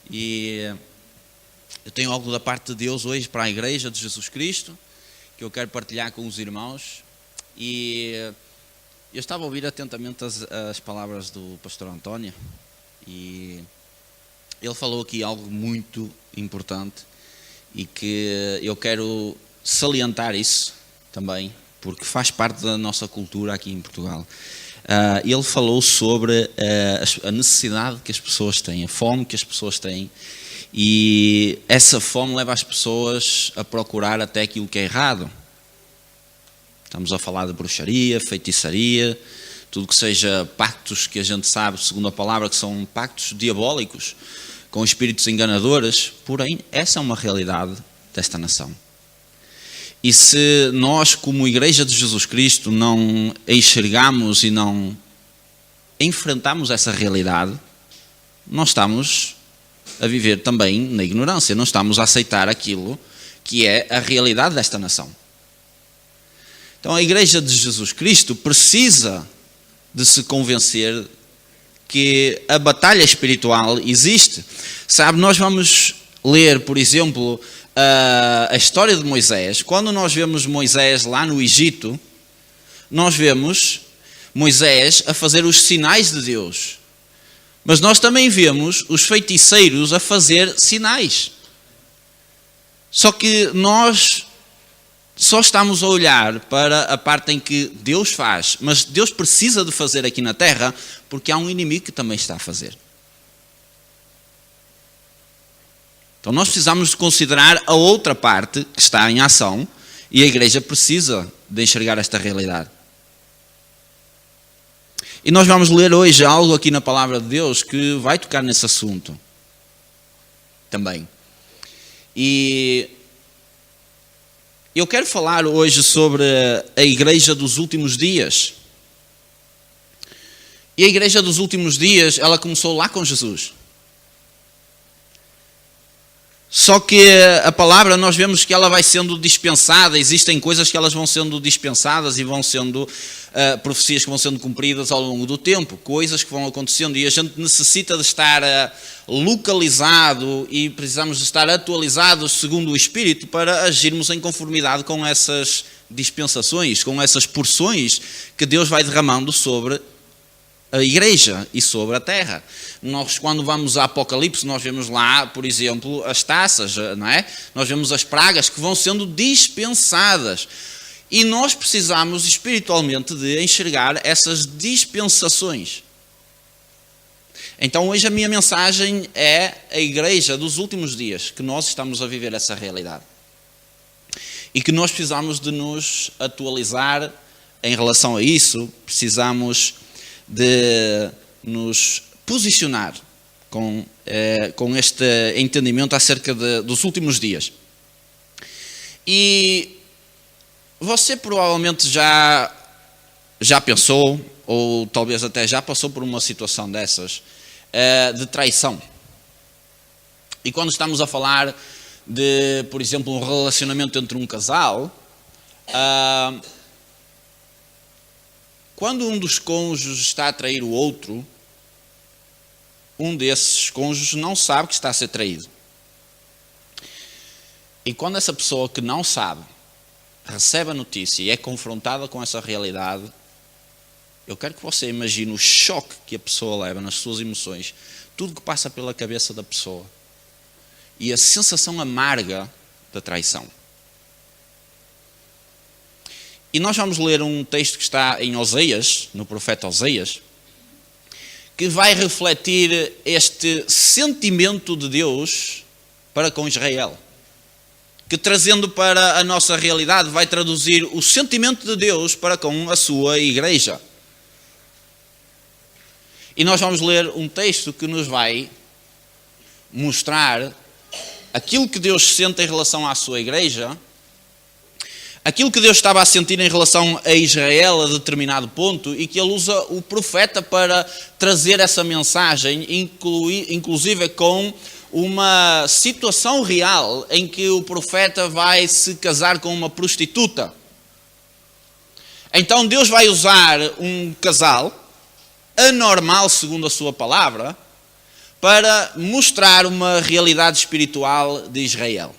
E eu tenho algo da parte de Deus hoje para a Igreja de Jesus Cristo, que eu quero partilhar com os irmãos. E eu estava a ouvir atentamente as palavras do pastor António, e ele falou aqui algo muito importante e que eu quero salientar isso também, porque faz parte da nossa cultura aqui em Portugal. Ele falou sobre a necessidade que as pessoas têm, a fome que as pessoas têm, e essa fome leva as pessoas a procurar até aquilo que é errado. Estamos a falar de bruxaria, feitiçaria, tudo que seja pactos que a gente sabe, segundo a palavra, que são pactos diabólicos, com espíritos enganadores. Porém, essa é uma realidade desta nação. E se nós, como Igreja de Jesus Cristo, não enxergamos e não enfrentamos essa realidade, nós estamos a viver também na ignorância, não estamos a aceitar aquilo que é a realidade desta nação. Então a Igreja de Jesus Cristo precisa de se convencer que a batalha espiritual existe. Sabe, nós vamos ler, por exemplo, a história de Moisés. Quando nós vemos Moisés lá no Egito, nós vemos Moisés a fazer os sinais de Deus. Mas nós também vemos os feiticeiros a fazer sinais. Só que nós só estamos a olhar para a parte em que Deus faz, mas Deus precisa de fazer aqui na terra, porque há um inimigo que também está a fazer. Então nós precisamos de considerar a outra parte que está em ação, e a Igreja precisa de enxergar esta realidade. E nós vamos ler hoje algo aqui na Palavra de Deus que vai tocar nesse assunto também. E eu quero falar hoje sobre a Igreja dos últimos dias. E a Igreja dos últimos dias, ela começou lá com Jesus. Só que a palavra, nós vemos que ela vai sendo dispensada, existem coisas que elas vão sendo dispensadas e vão sendo profecias que vão sendo cumpridas ao longo do tempo, coisas que vão acontecendo, e a gente necessita de estar localizado e precisamos de estar atualizados segundo o Espírito para agirmos em conformidade com essas dispensações, com essas porções que Deus vai derramando sobre a Igreja e sobre a terra. Nós, quando vamos a Apocalipse, nós vemos lá, por exemplo, as taças, não é? Nós vemos as pragas que vão sendo dispensadas. E nós precisamos espiritualmente de enxergar essas dispensações. Então hoje a minha mensagem é a Igreja dos últimos dias, que nós estamos a viver essa realidade. E que nós precisamos de nos atualizar em relação a isso, precisamos de nos posicionar com este entendimento acerca dos últimos dias. E você provavelmente já pensou, ou talvez até já passou por uma situação dessas, de traição. E quando estamos a falar de, por exemplo, um relacionamento entre um casal, quando um dos cônjuges está a trair o outro, um desses cônjuges não sabe que está a ser traído. E quando essa pessoa que não sabe recebe a notícia e é confrontada com essa realidade, eu quero que você imagine o choque que a pessoa leva nas suas emoções, tudo que passa pela cabeça da pessoa e a sensação amarga da traição. E nós vamos ler um texto que está em Oseias, no profeta Oseias, que vai refletir este sentimento de Deus para com Israel. Que, trazendo para a nossa realidade, vai traduzir o sentimento de Deus para com a sua Igreja. E nós vamos ler um texto que nos vai mostrar aquilo que Deus sente em relação à sua Igreja, aquilo que Deus estava a sentir em relação a Israel a determinado ponto, e que ele usa o profeta para trazer essa mensagem, inclusive com uma situação real em que o profeta vai se casar com uma prostituta. Então Deus vai usar um casal anormal, segundo a sua palavra, para mostrar uma realidade espiritual de Israel.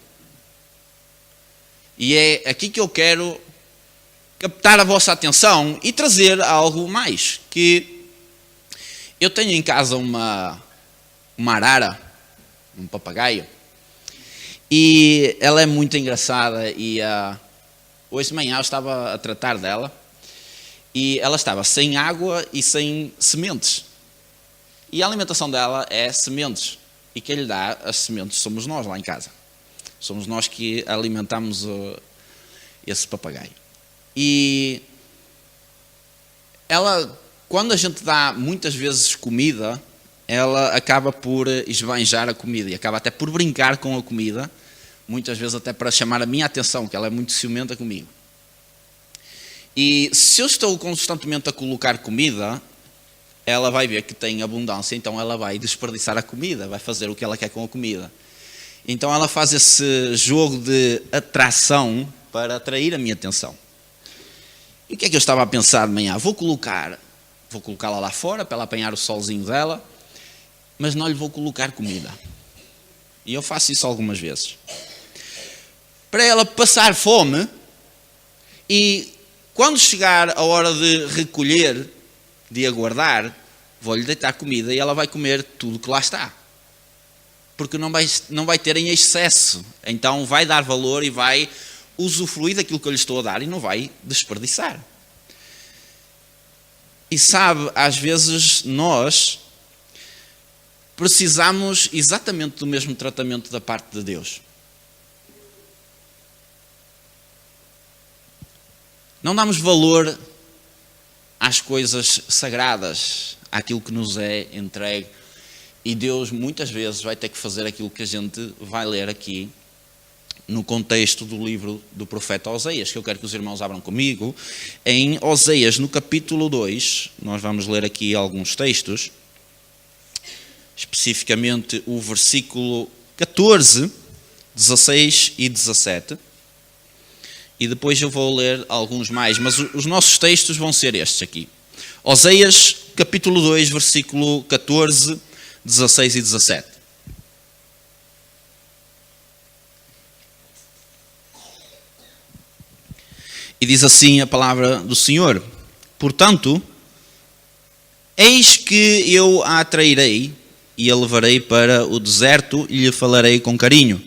E é aqui que eu quero captar a vossa atenção e trazer algo mais, que eu tenho em casa uma arara, um papagaio, e ela é muito engraçada, e hoje de manhã eu estava a tratar dela, e ela estava sem água e sem sementes, e a alimentação dela é sementes, e quem lhe dá as sementes somos nós lá em casa, somos nós que alimentamos esse papagaio. E ela, quando a gente dá muitas vezes comida, ela acaba por esbanjar a comida e acaba até por brincar com a comida, muitas vezes até para chamar a minha atenção, que ela é muito ciumenta comigo. E se eu estou constantemente a colocar comida, ela vai ver que tem abundância, então ela vai desperdiçar a comida, vai fazer o que ela quer com a comida. Então ela faz esse jogo de atração para atrair a minha atenção. E o que é que eu estava a pensar de manhã? Vou colocá-la lá fora para ela apanhar o solzinho dela, mas não lhe vou colocar comida. E eu faço isso algumas vezes. Para ela passar fome, e quando chegar a hora de recolher, de aguardar, vou-lhe deitar comida e ela vai comer tudo que lá está. Porque não vai ter em excesso. Então vai dar valor e vai usufruir daquilo que eu lhe estou a dar e não vai desperdiçar. E sabe, às vezes nós precisamos exatamente do mesmo tratamento da parte de Deus. Não damos valor às coisas sagradas, àquilo que nos é entregue, e Deus muitas vezes vai ter que fazer aquilo que a gente vai ler aqui no contexto do livro do profeta Oseias, que eu quero que os irmãos abram comigo, em Oseias, no capítulo 2, nós vamos ler aqui alguns textos, especificamente o versículo 14, 16 e 17, e depois eu vou ler alguns mais, mas os nossos textos vão ser estes aqui. Oseias, capítulo 2, versículo 14, 16 e 17. E diz assim a palavra do Senhor: portanto, eis que eu a atrairei e a levarei para o deserto e lhe falarei com carinho.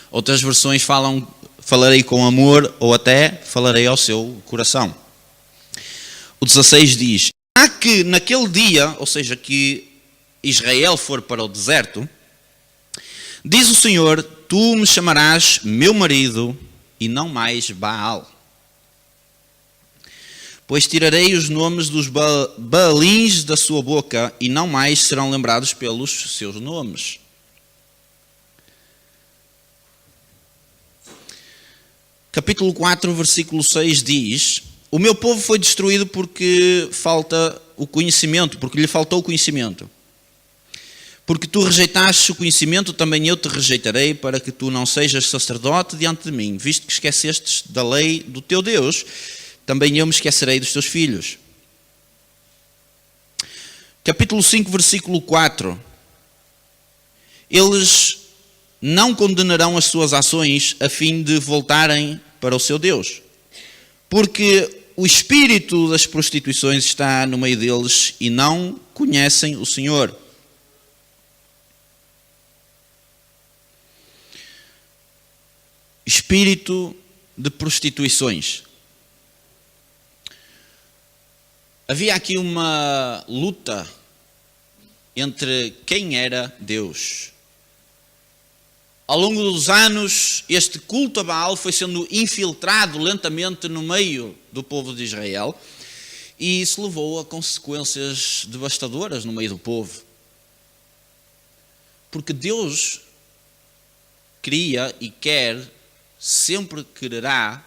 Outras versões falam falarei com amor, ou até falarei ao seu coração. O 16 diz: há que naquele dia, ou seja, que Israel for para o deserto, diz o Senhor, tu me chamarás meu marido e não mais Baal. Pois tirarei os nomes dos Baalins da sua boca e não mais serão lembrados pelos seus nomes. Capítulo 4, versículo 6 diz: o meu povo foi destruído porque falta o conhecimento, porque lhe faltou o conhecimento. Porque tu rejeitaste o conhecimento, também eu te rejeitarei, para que tu não sejas sacerdote diante de mim. Visto que esquecestes da lei do teu Deus, também eu me esquecerei dos teus filhos. Capítulo 5, versículo 4. Eles não condenarão as suas ações a fim de voltarem para o seu Deus. Porque o espírito das prostituições está no meio deles e não conhecem o Senhor. Espírito de prostituições. Havia aqui uma luta entre quem era Deus. Ao longo dos anos, este culto a Baal foi sendo infiltrado lentamente no meio do povo de Israel e isso levou a consequências devastadoras no meio do povo. Porque Deus queria e quer, sempre quererá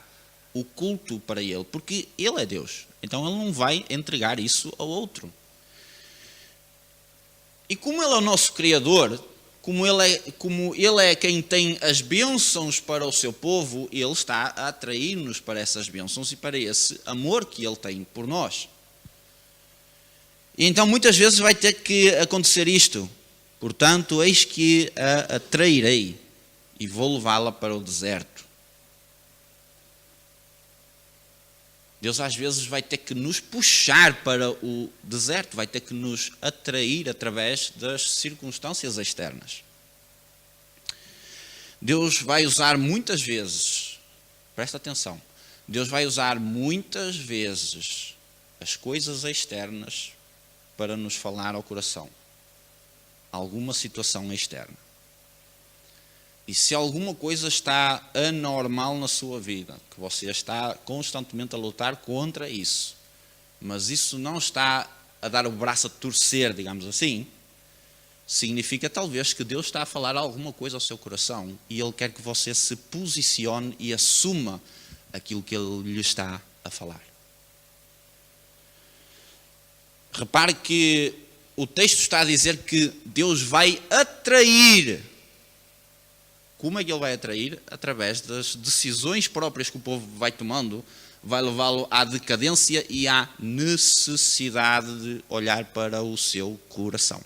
o culto para Ele, porque Ele é Deus. Então Ele não vai entregar isso ao outro. E como Ele é o nosso Criador, como ele é quem tem as bênçãos para o seu povo, Ele está a atrair-nos para essas bênçãos e para esse amor que Ele tem por nós. E então muitas vezes vai ter que acontecer isto. Portanto, eis que a atrairei e vou levá-la para o deserto. Deus às vezes vai ter que nos puxar para o deserto, vai ter que nos atrair através das circunstâncias externas. Deus vai usar muitas vezes, presta atenção, Deus vai usar muitas vezes as coisas externas para nos falar ao coração. Alguma situação externa. E se alguma coisa está anormal na sua vida, que você está constantemente a lutar contra isso, mas isso não está a dar o braço a torcer, digamos assim, significa talvez que Deus está a falar alguma coisa ao seu coração e Ele quer que você se posicione e assuma aquilo que Ele lhe está a falar. Repare que o texto está a dizer que Deus vai atrair. Como é que Ele vai atrair? Através das decisões próprias que o povo vai tomando, vai levá-lo à decadência e à necessidade de olhar para o seu coração.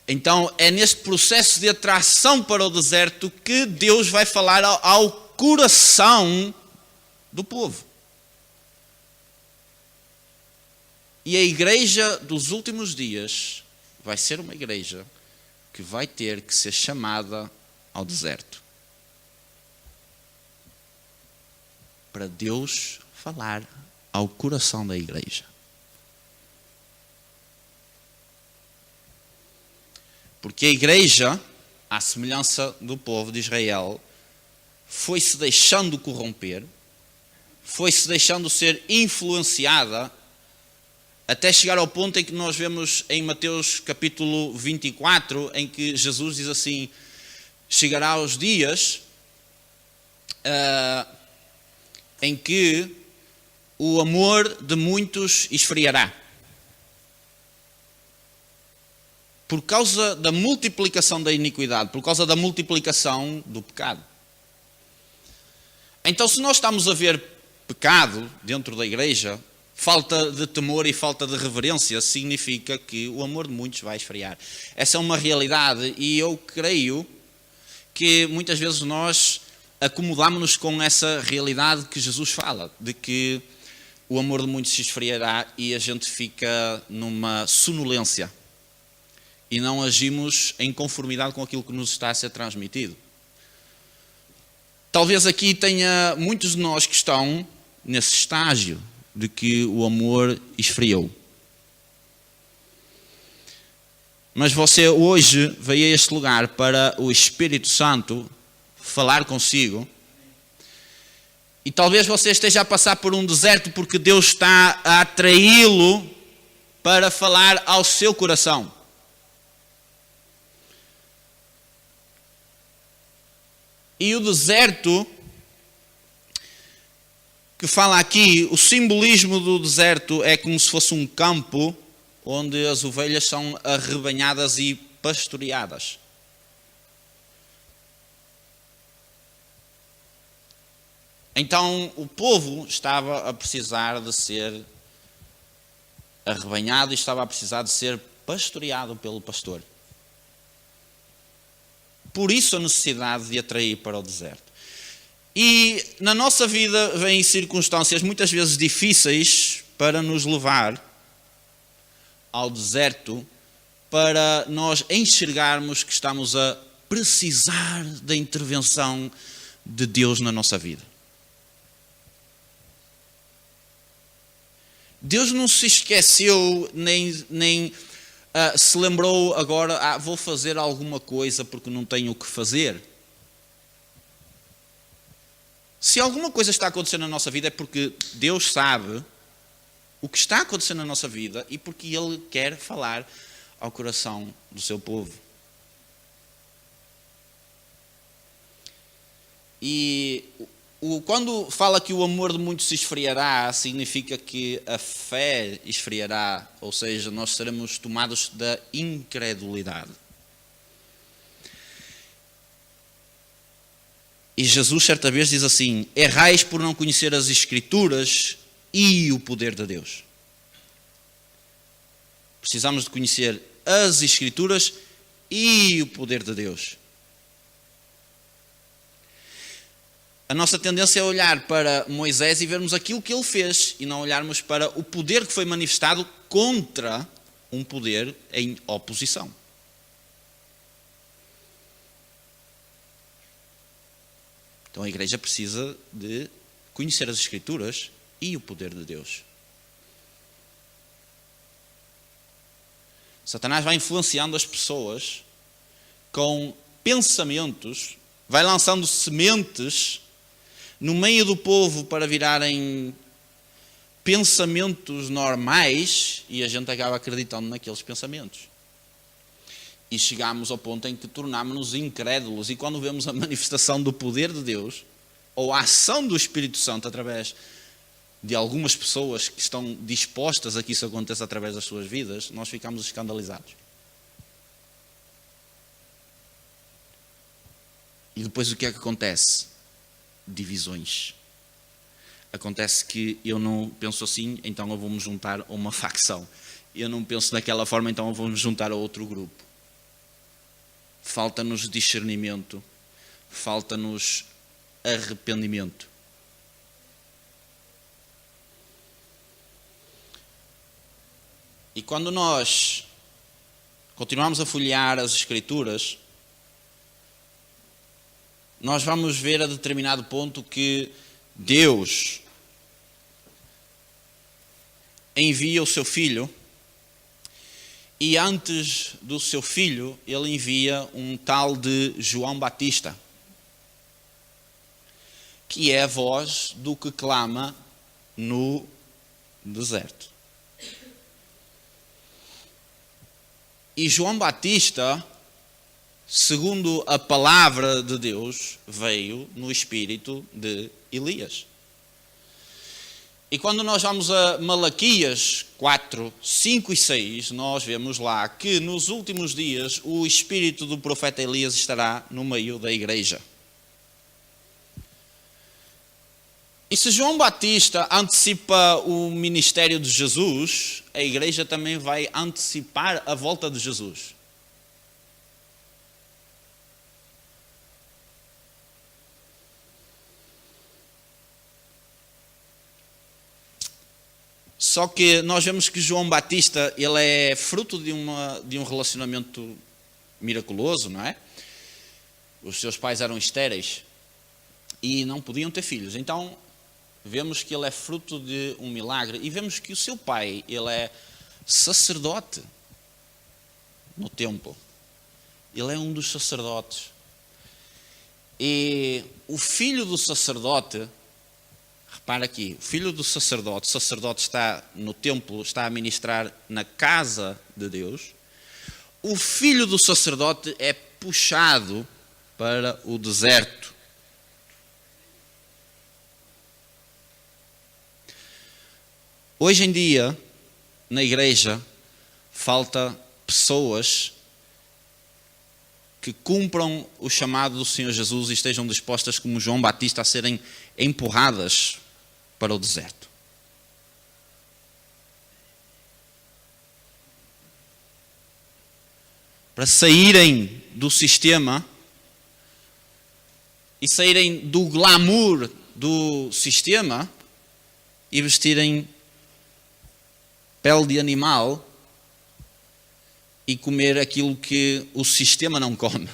Então é neste processo de atração para o deserto que Deus vai falar ao coração do povo. E a igreja dos últimos dias vai ser uma igreja que vai ter que ser chamada ao deserto. Para Deus falar ao coração da igreja. Porque a igreja, à semelhança do povo de Israel, foi-se deixando corromper, foi-se deixando ser influenciada, até chegar ao ponto em que nós vemos em Mateus capítulo 24, em que Jesus diz assim: chegará os dias em que o amor de muitos esfriará. Por causa da multiplicação da iniquidade, por causa da multiplicação do pecado. Então, se nós estamos a ver pecado dentro da igreja, falta de temor e falta de reverência, significa que o amor de muitos vai esfriar. Essa é uma realidade e eu creio que muitas vezes nós acomodamos-nos com essa realidade que Jesus fala, de que o amor de muitos se esfriará e a gente fica numa sonolência e não agimos em conformidade com aquilo que nos está a ser transmitido. Talvez aqui tenha muitos de nós que estão nesse estágio de que o amor esfriou. Mas você hoje veio a este lugar para o Espírito Santo falar consigo. E talvez você esteja a passar por um deserto porque Deus está a atraí-lo para falar ao seu coração. E o deserto que fala aqui, o simbolismo do deserto é como se fosse um campo onde as ovelhas são arrebanhadas e pastoreadas. Então o povo estava a precisar de ser arrebanhado e estava a precisar de ser pastoreado pelo pastor. Por isso a necessidade de atrair para o deserto. E na nossa vida vêm circunstâncias muitas vezes difíceis para nos levar ao deserto, para nós enxergarmos que estamos a precisar da intervenção de Deus na nossa vida. Deus não se esqueceu, nem se lembrou agora, vou fazer alguma coisa porque não tenho o que fazer. Se alguma coisa está acontecendo na nossa vida é porque Deus sabe o que está acontecendo na nossa vida e porque Ele quer falar ao coração do seu povo. E quando fala que o amor de muitos se esfriará, significa que a fé esfriará, ou seja, nós seremos tomados da incredulidade. E Jesus certa vez diz assim: errais por não conhecer as Escrituras e o poder de Deus. Precisamos de conhecer as Escrituras e o poder de Deus. A nossa tendência é olhar para Moisés e vermos aquilo que ele fez e não olharmos para o poder que foi manifestado contra um poder em oposição. Então a igreja precisa de conhecer as Escrituras e o poder de Deus. Satanás vai influenciando as pessoas com pensamentos, vai lançando sementes no meio do povo para virarem pensamentos normais e a gente acaba acreditando naqueles pensamentos. E chegamos ao ponto em que tornámos-nos incrédulos e quando vemos a manifestação do poder de Deus ou a ação do Espírito Santo através de algumas pessoas que estão dispostas a que isso aconteça através das suas vidas, nós ficamos escandalizados. E depois o que é que acontece? Divisões. Acontece que eu não penso assim, então eu vou me juntar a uma facção. Eu não penso daquela forma, então eu vou me juntar a outro grupo. Falta-nos discernimento, falta-nos arrependimento. E quando nós continuamos a folhear as Escrituras, nós vamos ver a determinado ponto que Deus envia o seu Filho e antes do seu Filho ele envia um tal de João Batista, que é a voz do que clama no deserto. E João Batista, segundo a palavra de Deus, veio no espírito de Elias. E quando nós vamos a Malaquias 4, 5 e 6, nós vemos lá que nos últimos dias o espírito do profeta Elias estará no meio da igreja. E se João Batista antecipa o ministério de Jesus, a igreja também vai antecipar a volta de Jesus. Só que nós vemos que João Batista ele é fruto de um relacionamento miraculoso, não é? Os seus pais eram estéreis e não podiam ter filhos. Então, vemos que ele é fruto de um milagre e vemos que o seu pai, ele é sacerdote no templo. Ele é um dos sacerdotes. E o filho do sacerdote, repara aqui, o filho do sacerdote, o sacerdote está no templo, está a ministrar na casa de Deus. O filho do sacerdote é puxado para o deserto. Hoje em dia, na igreja, falta pessoas que cumpram o chamado do Senhor Jesus e estejam dispostas, como João Batista, a serem empurradas para o deserto. Para saírem do sistema e saírem do glamour do sistema e vestirem pele de animal e comer aquilo que o sistema não come.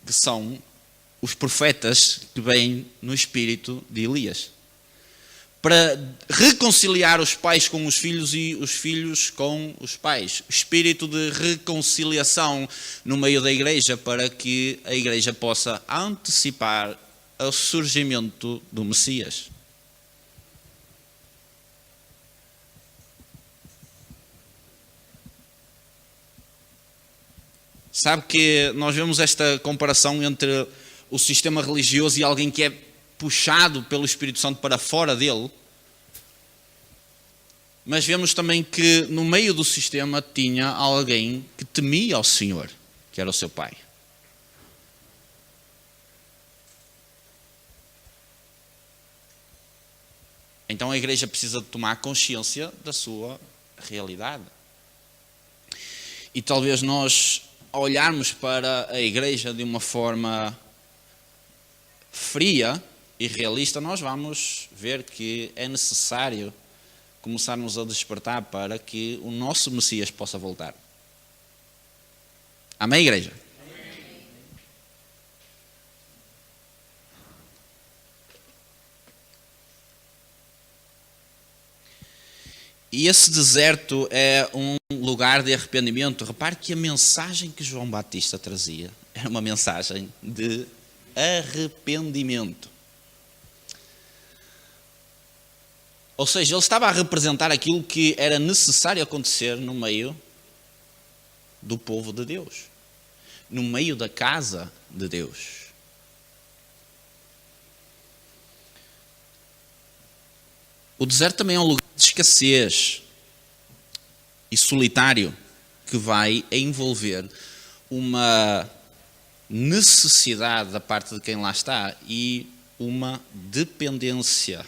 Que são os profetas que vêm no espírito de Elias. Para reconciliar os pais com os filhos e os filhos com os pais. O espírito de reconciliação no meio da igreja para que a igreja possa antecipar o surgimento do Messias. Sabe que nós vemos esta comparação entre o sistema religioso e alguém que é puxado pelo Espírito Santo para fora dele. Mas vemos também que no meio do sistema tinha alguém que temia ao Senhor, que era o seu pai. Então a igreja precisa de tomar consciência da sua realidade. E talvez nós, ao olharmos para a igreja de uma forma fria e realista, nós vamos ver que é necessário começarmos a despertar para que o nosso Messias possa voltar. Amém, igreja? Amém. E esse deserto é um lugar de arrependimento. Repare que a mensagem que João Batista trazia era uma mensagem de arrependimento. Ou seja, ele estava a representar aquilo que era necessário acontecer no meio do povo de Deus, no meio da casa de Deus. O deserto também é um lugar de escassez e solitário que vai envolver uma necessidade da parte de quem lá está e uma dependência.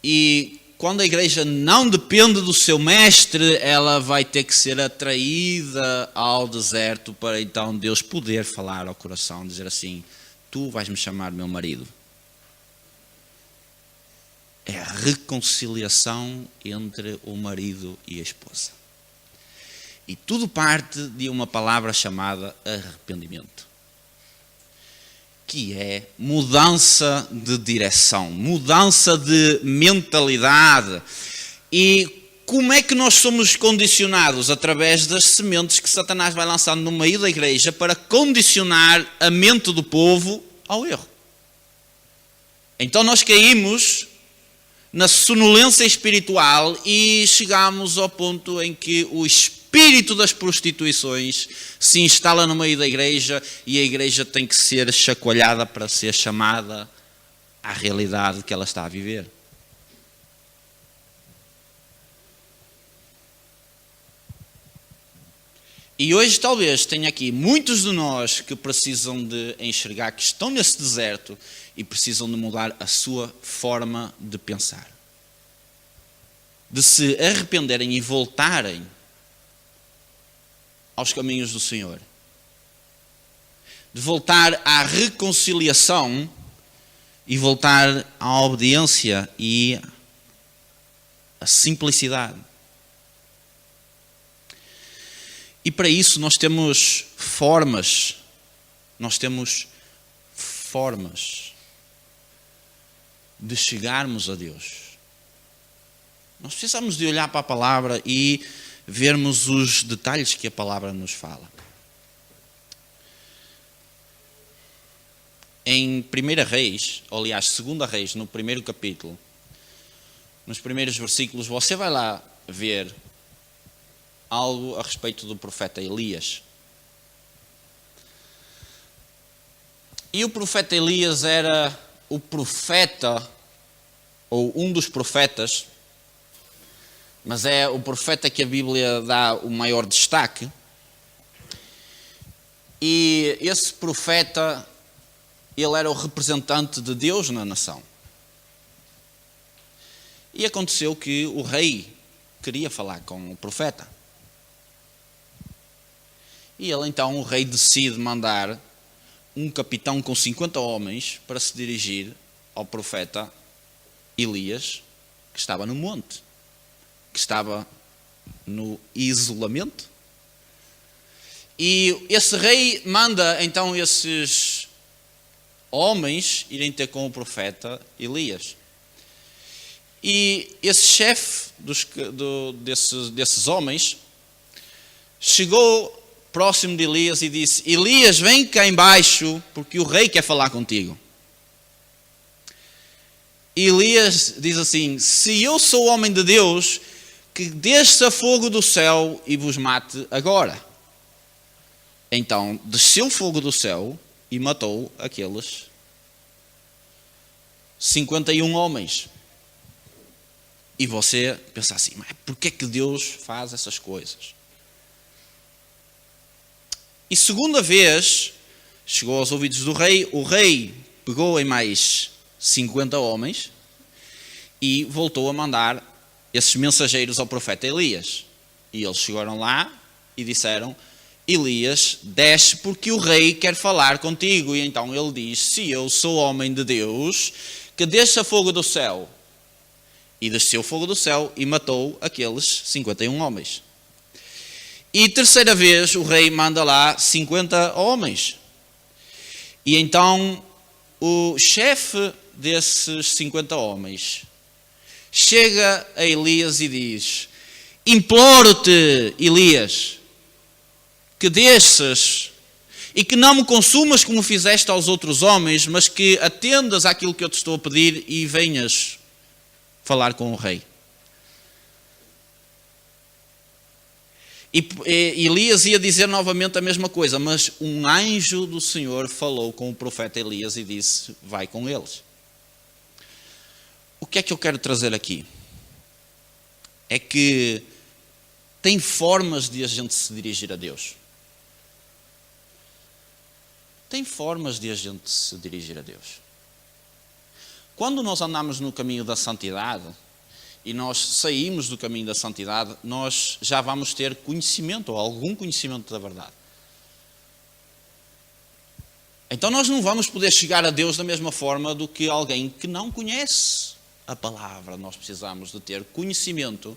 E quando a igreja não depende do seu mestre, ela vai ter que ser atraída ao deserto para então Deus poder falar ao coração, dizer assim: tu vais me chamar meu marido. É a reconciliação entre o marido e a esposa. E tudo parte de uma palavra chamada arrependimento, que é mudança de direção, mudança de mentalidade. E como é que nós somos condicionados? Através das sementes que Satanás vai lançando no meio da igreja para condicionar a mente do povo ao erro. Então nós caímos na sonolência espiritual e chegamos ao ponto em que o espírito das prostituições se instala no meio da igreja e a igreja tem que ser chacoalhada para ser chamada à realidade que ela está a viver. E hoje talvez tenha aqui muitos de nós que precisam de enxergar que estão nesse deserto e precisam de mudar a sua forma de pensar, de se arrependerem e voltarem aos caminhos do Senhor, de voltar à reconciliação e voltar à obediência e à simplicidade. E para isso nós temos formas de chegarmos a Deus. Nós precisamos de olhar para a palavra e vermos os detalhes que a palavra nos fala. Em 1 Reis, ou aliás 2 Reis, no primeiro capítulo, nos primeiros versículos, você vai lá ver algo a respeito do profeta Elias. E o profeta Elias era o profeta, ou um dos profetas, mas é o profeta que a Bíblia dá o maior destaque. E esse profeta, ele era o representante de Deus na nação. E aconteceu que o rei queria falar com o profeta. E ele então, o rei decide mandar um capitão com 50 homens para se dirigir ao profeta Elias, que estava no monte, que estava no isolamento. E esse rei manda então esses homens irem ter com o profeta Elias. E esse chefe desses homens chegou próximo de Elias e disse: Elias, vem cá embaixo, porque o rei quer falar contigo. E Elias diz assim: se eu sou homem de Deus, que desça fogo do céu e vos mate agora. Então desceu fogo do céu e matou aqueles 51 homens. E você pensa assim: mas porquê que Deus faz essas coisas? E segunda vez chegou aos ouvidos do rei, o rei pegou em mais 50 homens e voltou a mandar esses mensageiros ao profeta Elias. E eles chegaram lá e disseram: Elias, desce porque o rei quer falar contigo. E então ele diz: se eu sou homem de Deus, que desça fogo do céu. E desceu fogo do céu e matou aqueles 51 homens. E terceira vez o rei manda lá 50 homens. E então o chefe desses 50 homens chega a Elias e diz: imploro-te, Elias, que desças e que não me consumas como fizeste aos outros homens, mas que atendas àquilo que eu te estou a pedir e venhas falar com o rei. E Elias ia dizer novamente a mesma coisa, mas um anjo do Senhor falou com o profeta Elias e disse: vai com eles. O que é que eu quero trazer aqui? É que tem formas de a gente se dirigir a Deus. Tem formas de a gente se dirigir a Deus. Quando nós andamos no caminho da santidade e nós saímos do caminho da santidade, nós já vamos ter conhecimento, ou algum conhecimento da verdade. Então nós não vamos poder chegar a Deus da mesma forma do que alguém que não conhece a palavra. Nós precisamos de ter conhecimento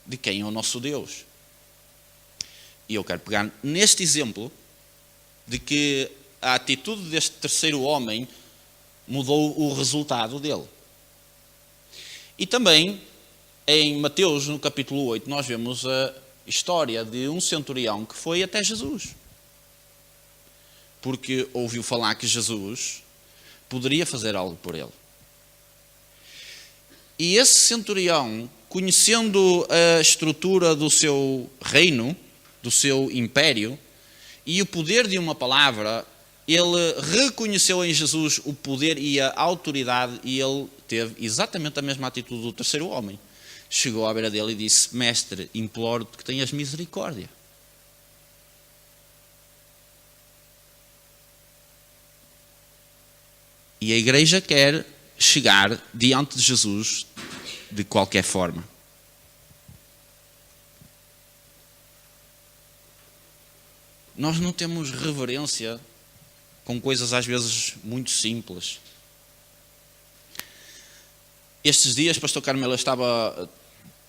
de quem é o nosso Deus. E eu quero pegar neste exemplo de que a atitude deste terceiro homem mudou o resultado dele. E também, em Mateus, no capítulo 8, nós vemos a história de um centurião que foi até Jesus. Porque ouviu falar que Jesus poderia fazer algo por ele. E esse centurião, conhecendo a estrutura do seu reino, do seu império, e o poder de uma palavra, ele reconheceu em Jesus o poder e a autoridade, e ele teve exatamente a mesma atitude do terceiro homem. Chegou à beira dele e disse: mestre, imploro-te que tenhas misericórdia. E a igreja quer chegar diante de Jesus de qualquer forma. Nós não temos reverência com coisas às vezes muito simples. Estes dias, pastor Carmelo, estava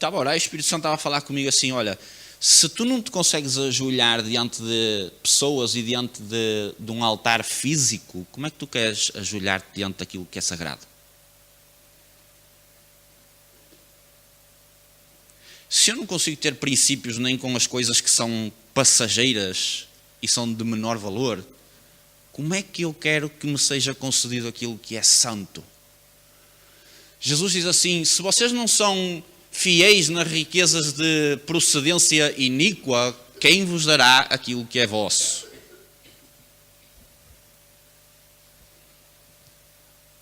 a orar e o Espírito Santo estava a falar comigo assim: olha, se tu não te consegues ajoelhar diante de pessoas e diante de um altar físico, como é que tu queres ajoelhar-te diante daquilo que é sagrado? Se eu não consigo ter princípios nem com as coisas que são passageiras e são de menor valor, como é que eu quero que me seja concedido aquilo que é santo? Jesus diz assim: se vocês não são fiéis nas riquezas de procedência iníqua, quem vos dará aquilo que é vosso?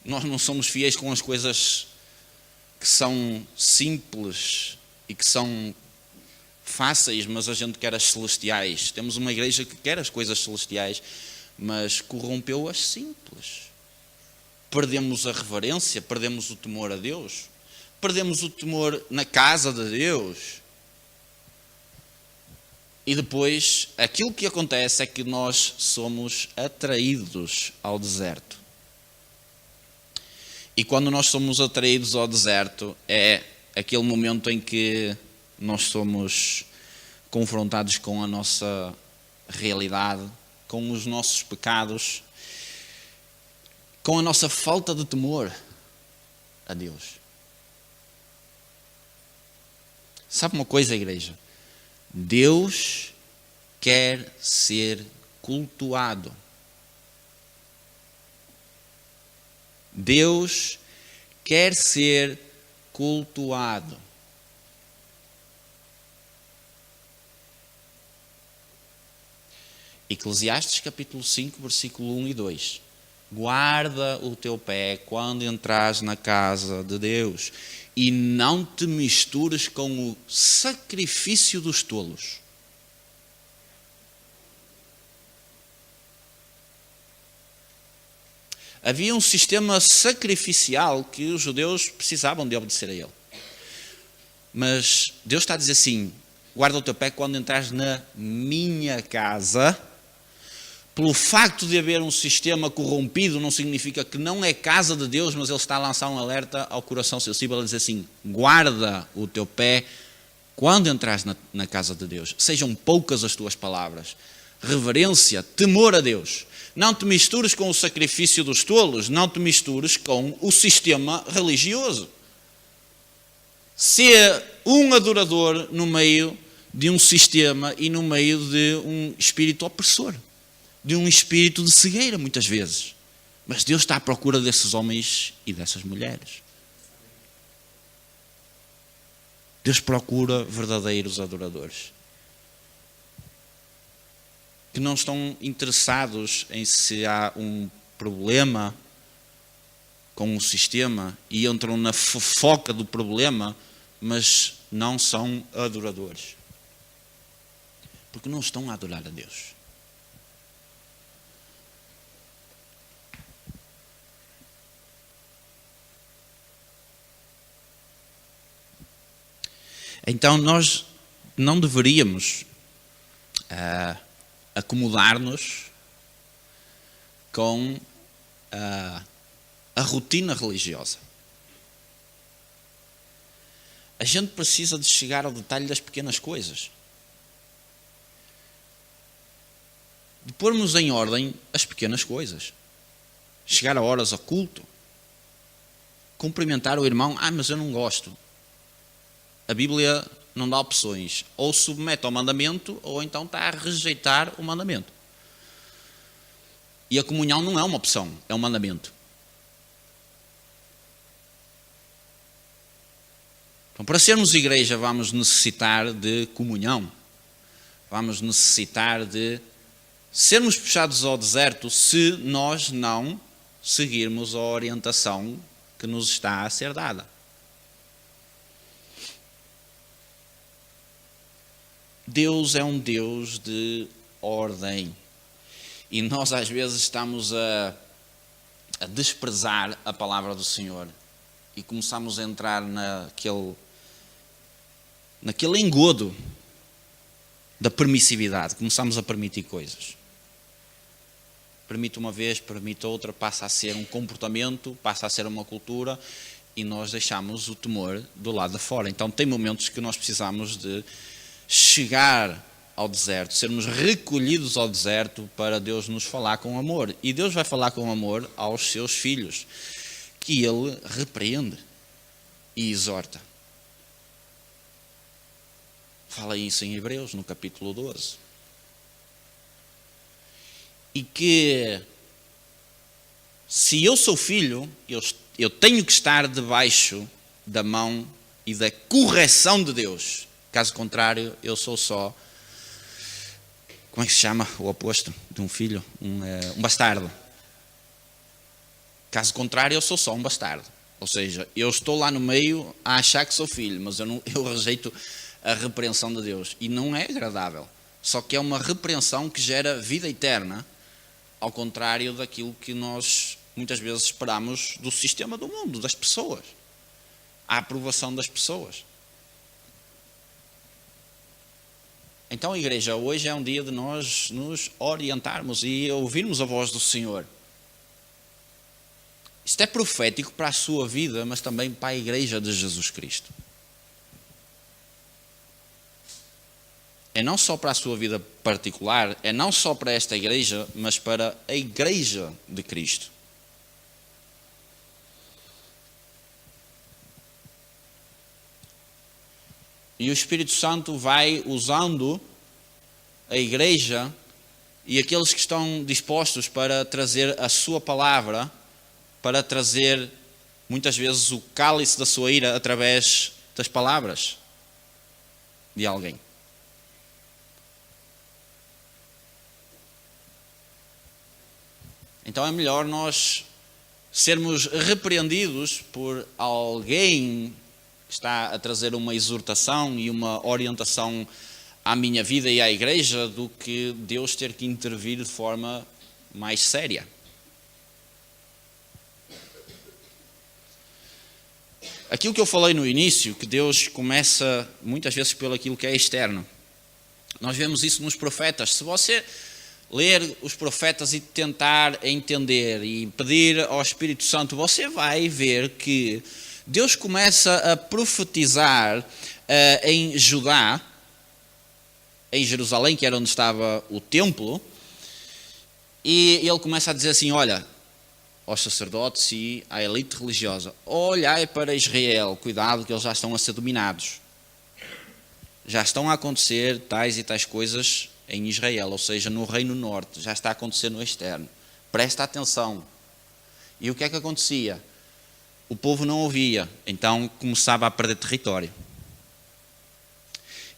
Nós não somos fiéis com as coisas que são simples e que são fáceis, mas a gente quer as celestiais. Temos uma igreja que quer as coisas celestiais, mas corrompeu as simples. Perdemos a reverência, perdemos o temor a Deus, perdemos o temor na casa de Deus. E depois, aquilo que acontece é que nós somos atraídos ao deserto. E quando nós somos atraídos ao deserto, é aquele momento em que nós somos confrontados com a nossa realidade, com os nossos pecados, com a nossa falta de temor a Deus. Sabe uma coisa, igreja? Deus quer ser cultuado. Deus quer ser cultuado. Eclesiastes capítulo 5, versículo 1 e 2. Guarda o teu pé quando entras na casa de Deus e não te mistures com o sacrifício dos tolos. Havia um sistema sacrificial que os judeus precisavam de obedecer a ele. Mas Deus está a dizer assim: guarda o teu pé quando entrares na minha casa. Pelo facto de haver um sistema corrompido, não significa que não é casa de Deus, mas Ele está a lançar um alerta ao coração sensível, a dizer assim: guarda o teu pé quando entrares na casa de Deus. Sejam poucas as tuas palavras. Reverência, temor a Deus. Não te mistures com o sacrifício dos tolos, não te mistures com o sistema religioso. Ser um adorador no meio de um sistema e no meio de um espírito opressor, de um espírito de cegueira, muitas vezes. Mas Deus está à procura desses homens e dessas mulheres. Deus procura verdadeiros adoradores, que não estão interessados em se há um problema com o sistema e entram na fofoca do problema, mas não são adoradores, porque não estão a adorar a Deus. Então nós não deveríamos acomodar-nos com a rotina religiosa. A gente precisa de chegar ao detalhe das pequenas coisas, de pormos em ordem as pequenas coisas. Chegar a horas ao culto, cumprimentar o irmão: mas eu não gosto. A Bíblia não dá opções, ou submete ao mandamento, ou então está a rejeitar o mandamento. E a comunhão não é uma opção, é um mandamento. Então, para sermos igreja, vamos necessitar de comunhão. Vamos necessitar de sermos puxados ao deserto se nós não seguirmos a orientação que nos está a ser dada. Deus é um Deus de ordem. E nós às vezes estamos a desprezar a palavra do Senhor. E começamos a entrar naquele engodo da permissividade. Começamos a permitir coisas. Permite uma vez, permite outra, passa a ser um comportamento, passa a ser uma cultura, e nós deixamos o temor do lado de fora. Então tem momentos que nós precisamos de chegar ao deserto, sermos recolhidos ao deserto para Deus nos falar com amor. E Deus vai falar com amor aos seus filhos, que Ele repreende e exorta. Fala isso em Hebreus, no capítulo 12. E que, se eu sou filho, eu tenho que estar debaixo da mão e da correção de Deus. Caso contrário, eu sou só, como é que se chama o oposto de um filho? Um bastardo. Caso contrário, eu sou só um bastardo. Ou seja, eu estou lá no meio a achar que sou filho, mas eu rejeito a repreensão de Deus. E não é agradável. Só que é uma repreensão que gera vida eterna, ao contrário daquilo que nós muitas vezes esperamos do sistema do mundo, das pessoas. A aprovação das pessoas. Então, igreja, hoje é um dia de nós nos orientarmos e ouvirmos a voz do Senhor. Isto é profético para a sua vida, mas também para a igreja de Jesus Cristo. É não só para a sua vida particular, é não só para esta igreja, mas para a igreja de Cristo. E o Espírito Santo vai usando a igreja e aqueles que estão dispostos para trazer a sua palavra, para trazer muitas vezes o cálice da sua ira através das palavras de alguém. Então é melhor nós sermos repreendidos por alguém que está a trazer uma exortação e uma orientação à minha vida e à igreja, do que Deus ter que intervir de forma mais séria. aquilo que eu falei no início, que Deus começa muitas vezes pelo aquilo que é externo. Nós vemos isso nos profetas. Se você ler os profetas e tentar entender e pedir ao Espírito Santo, você vai ver que Deus começa a profetizar em Judá, em Jerusalém, que era onde estava o templo, e ele começa a dizer assim, olha, aos sacerdotes e à elite religiosa, olhai para Israel, cuidado que eles já estão a ser dominados. Já estão a acontecer tais e tais coisas em Israel, ou seja, no Reino Norte, já está a acontecer no externo. Presta atenção. E o que é que acontecia? O povo não ouvia, então começava a perder território.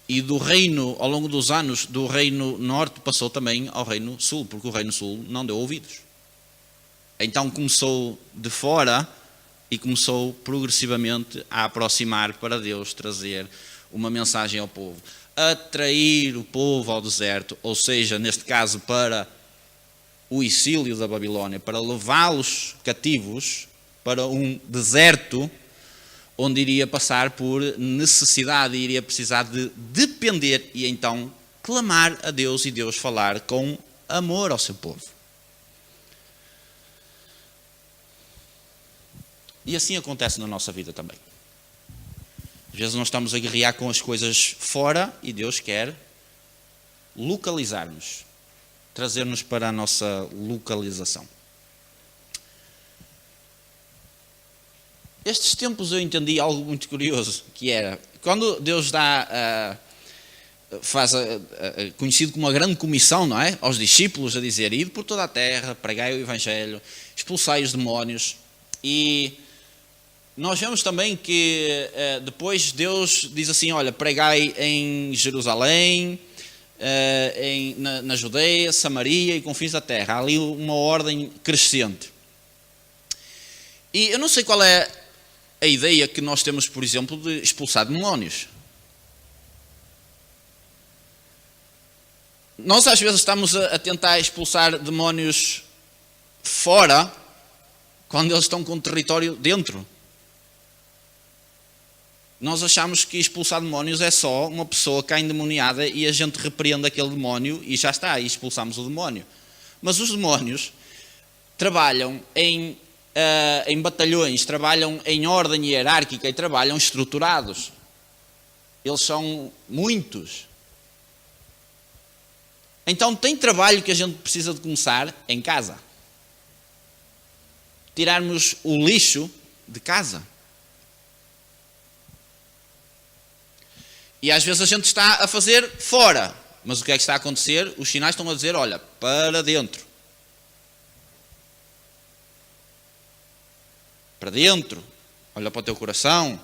E do reino, ao longo dos anos, do Reino Norte passou também ao Reino Sul, porque o Reino Sul não deu ouvidos. Então começou de fora e começou progressivamente a aproximar para Deus, trazer uma mensagem ao povo. Atrair o povo ao deserto, ou seja, neste caso para o exílio da Babilónia, para levá-los cativos para um deserto onde iria passar por necessidade e iria precisar de depender e então clamar a Deus e Deus falar com amor ao seu povo. E assim acontece na nossa vida também. Às vezes nós estamos a guerrear com as coisas fora e Deus quer localizar-nos, trazer-nos para a nossa localização. Estes tempos eu entendi algo muito curioso, que era, quando Deus faz conhecido como uma grande comissão, não é? Aos discípulos a dizer, ide por toda a terra, pregai o Evangelho, expulsai os demónios, e nós vemos também que depois Deus diz assim, olha, pregai em Jerusalém, na Judeia, Samaria e confins da terra. Há ali uma ordem crescente. E eu não sei qual é a ideia que nós temos, por exemplo, de expulsar demónios. Nós às vezes estamos a tentar expulsar demónios fora, quando eles estão com território dentro. Nós achamos que expulsar demónios é só uma pessoa cá endemoniada e a gente repreende aquele demónio e já está, e expulsamos o demónio. Mas os demónios trabalham em batalhões, trabalham em ordem hierárquica e trabalham estruturados. Eles são muitos. Então tem trabalho que a gente precisa de começar em casa. Tirarmos o lixo de casa. E às vezes a gente está a fazer fora. Mas o que é que está a acontecer? Os sinais estão a dizer, olha, para dentro. Para dentro. Olha para o teu coração.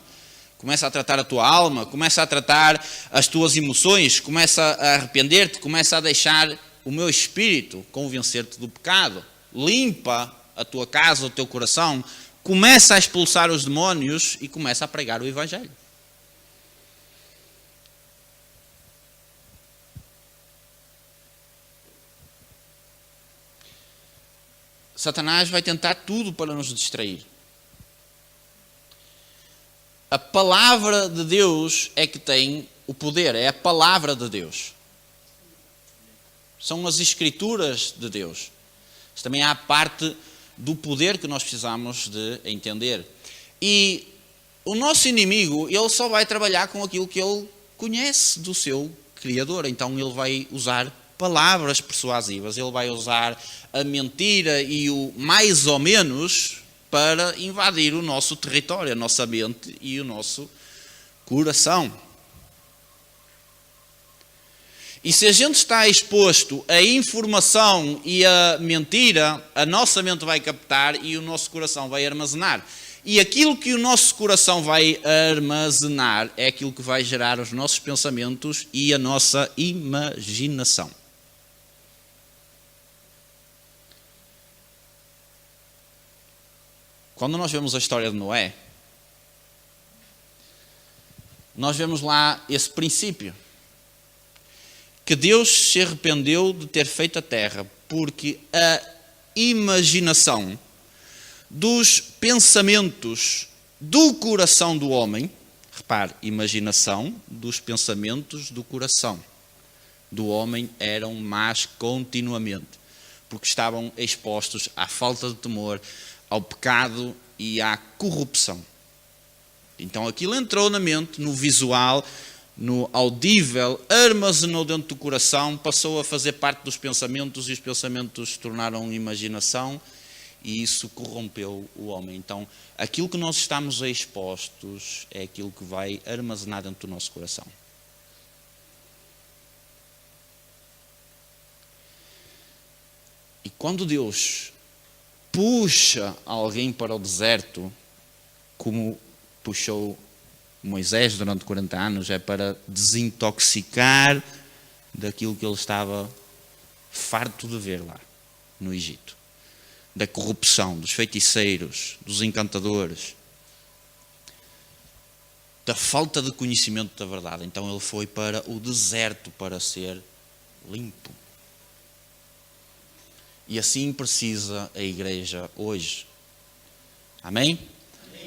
Começa a tratar a tua alma. Começa a tratar as tuas emoções. Começa a arrepender-te. Começa a deixar o meu espírito convencer-te do pecado. Limpa a tua casa, o teu coração. Começa a expulsar os demónios e começa a pregar o Evangelho. Satanás vai tentar tudo para nos distrair. A palavra de Deus é que tem o poder, é a palavra de Deus. São as escrituras de Deus. Mas também há a parte do poder que nós precisamos de entender. E o nosso inimigo, ele só vai trabalhar com aquilo que ele conhece do seu Criador. Então ele vai usar palavras persuasivas, ele vai usar a mentira e o mais ou menos para invadir o nosso território, a nossa mente e o nosso coração. E se a gente está exposto à informação e à mentira, a nossa mente vai captar e o nosso coração vai armazenar. E aquilo que o nosso coração vai armazenar é aquilo que vai gerar os nossos pensamentos e a nossa imaginação. Quando nós vemos a história de Noé, nós vemos lá esse princípio. Que Deus se arrependeu de ter feito a terra, porque a imaginação dos pensamentos do coração do homem. Repare, imaginação dos pensamentos do coração do homem eram más continuamente, porque estavam expostos à falta de temor, ao pecado e à corrupção. Então aquilo entrou na mente, no visual, no audível, armazenou dentro do coração, passou a fazer parte dos pensamentos e os pensamentos se tornaram imaginação e isso corrompeu o homem. Então aquilo que nós estamos expostos é aquilo que vai armazenar dentro do nosso coração. E quando Deus puxa alguém para o deserto, como puxou Moisés durante 40 anos, é para desintoxicar daquilo que ele estava farto de ver lá no Egito. Da corrupção, dos feiticeiros, dos encantadores, da falta de conhecimento da verdade. Então ele foi para o deserto para ser limpo. E assim precisa a igreja hoje. Amém?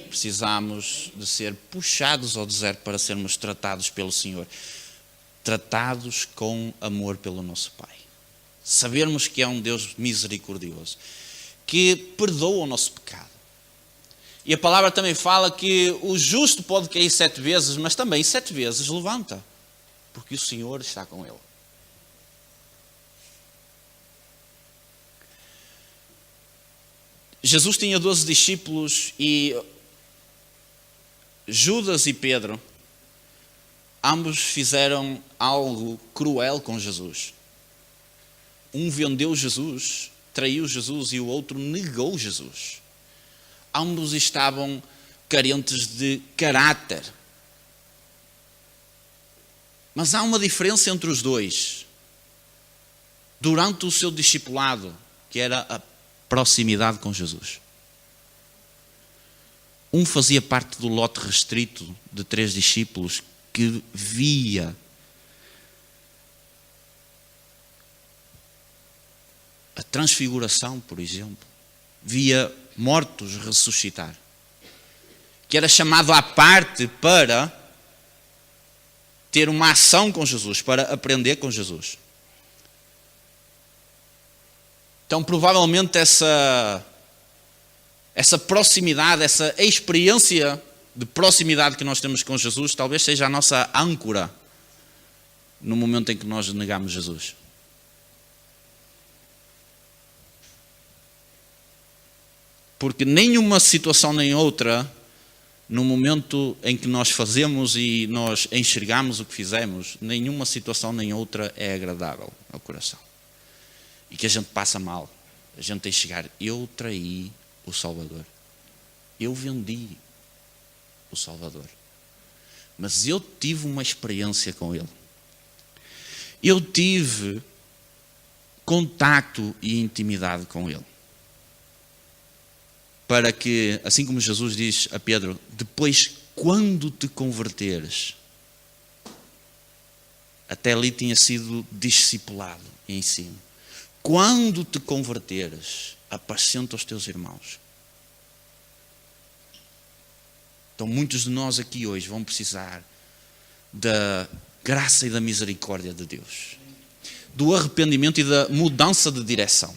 Precisamos de ser puxados ao deserto para sermos tratados pelo Senhor. Tratados com amor pelo nosso Pai. Sabermos que é um Deus misericordioso, que perdoa o nosso pecado. E a palavra também fala que o justo pode cair 7 vezes, mas também 7 vezes levanta, porque o Senhor está com ele. Jesus tinha 12 discípulos e Judas e Pedro, ambos fizeram algo cruel com Jesus. Um vendeu Jesus, traiu Jesus e o outro negou Jesus. Ambos estavam carentes de caráter. Mas há uma diferença entre os dois. Durante o seu discipulado, que era a proximidade com Jesus. Um fazia parte do lote restrito de 3 discípulos que via a transfiguração, por exemplo. Via mortos ressuscitar. Que era chamado à parte para ter uma ação com Jesus, para aprender com Jesus. Então, provavelmente, essa proximidade, essa experiência de proximidade que nós temos com Jesus, talvez seja a nossa âncora no momento em que nós negamos Jesus. Porque nenhuma situação nem outra, no momento em que nós fazemos e nós enxergamos o que fizemos, nenhuma situação nem outra é agradável ao coração. E que a gente passa mal. A gente tem que chegar, eu traí o Salvador. Eu vendi o Salvador. Mas eu tive uma experiência com Ele. Eu tive contacto e intimidade com Ele. Para que, assim como Jesus diz a Pedro, depois quando te converteres, até ali tinha sido discipulado e ensino. Quando te converteres, apacenta os teus irmãos. Então muitos de nós aqui hoje vão precisar da graça e da misericórdia de Deus. Do arrependimento e da mudança de direção.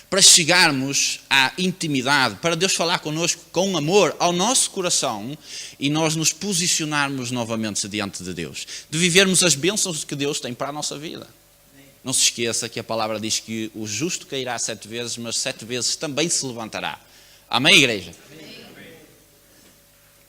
Para chegarmos à intimidade, para Deus falar connosco com amor ao nosso coração e nós nos posicionarmos novamente diante de Deus. De vivermos as bênçãos que Deus tem para a nossa vida. Não se esqueça que a palavra diz que o justo cairá 7 vezes, mas 7 vezes também se levantará. Amém, igreja? Amém.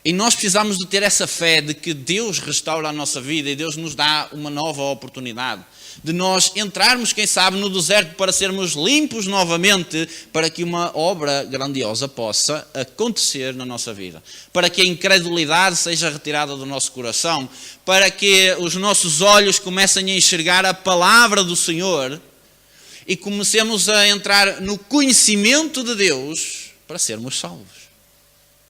E nós precisamos de ter essa fé de que Deus restaura a nossa vida e Deus nos dá uma nova oportunidade. De nós entrarmos, quem sabe, no deserto para sermos limpos novamente, para que uma obra grandiosa possa acontecer na nossa vida. Para que a incredulidade seja retirada do nosso coração, para que os nossos olhos comecem a enxergar a palavra do Senhor e comecemos a entrar no conhecimento de Deus para sermos salvos.